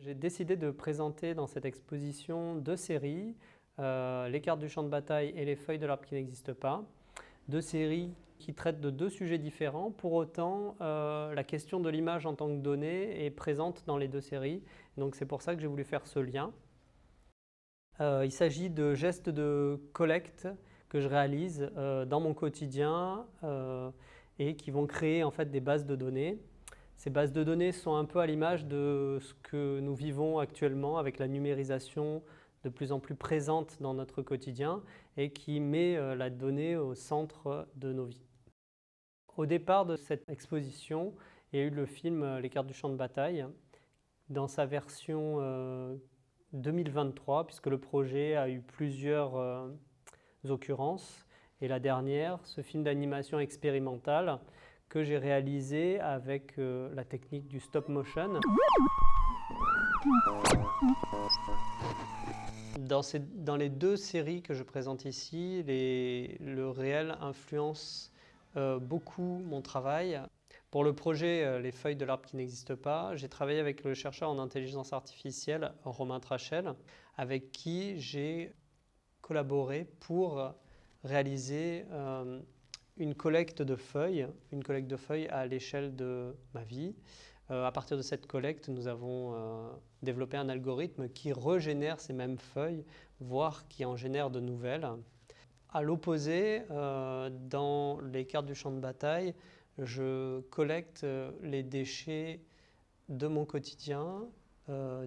J'ai décidé de présenter dans cette exposition deux séries, les cartes du champ de bataille et les feuilles de l'arbre qui n'existe pas. Deux séries qui traitent de deux sujets différents. Pour autant, la question de l'image en tant que donnée est présente dans les deux séries. Donc c'est pour ça que j'ai voulu faire ce lien. Il s'agit de gestes de collecte que je réalise dans mon quotidien et qui vont créer en fait des bases de données. Ces bases de données sont un peu à l'image de ce que nous vivons actuellement avec la numérisation de plus en plus présente dans notre quotidien et qui met la donnée au centre de nos vies. Au départ de cette exposition, il y a eu le film Les cartes du champ de bataille dans sa version 2023, puisque le projet a eu plusieurs occurrences. Et la dernière, ce film d'animation expérimentale que j'ai réalisé avec la technique du stop motion. Dans les deux séries que je présente ici, le réel influence beaucoup mon travail. Pour le projet Les feuilles de l'arbre qui n'existe pas, j'ai travaillé avec le chercheur en intelligence artificielle Romain Trachel, avec qui j'ai collaboré pour réaliser une collecte de feuilles à l'échelle de ma vie. À partir de cette collecte, nous avons développé un algorithme qui régénère ces mêmes feuilles, voire qui en génère de nouvelles. À l'opposé, dans les cartes du champ de bataille, je collecte les déchets de mon quotidien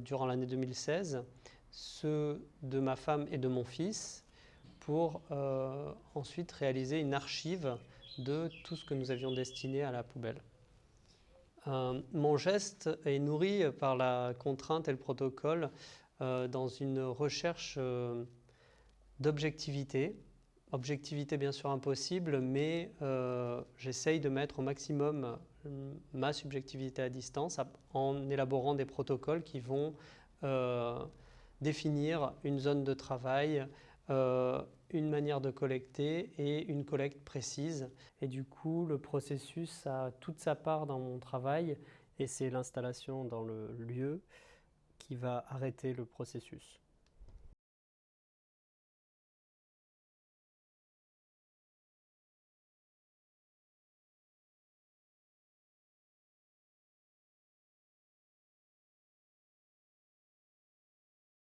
durant l'année 2016, ceux de ma femme et de mon fils, pour ensuite réaliser une archive de tout ce que nous avions destiné à la poubelle. Mon geste est nourri par la contrainte et le protocole dans une recherche d'objectivité. Objectivité bien sûr impossible, mais j'essaye de mettre au maximum ma subjectivité à distance en élaborant des protocoles qui vont définir une zone de travail, une manière de collecter et une collecte précise. Et du coup, le processus a toute sa part dans mon travail et c'est l'installation dans le lieu qui va arrêter le processus.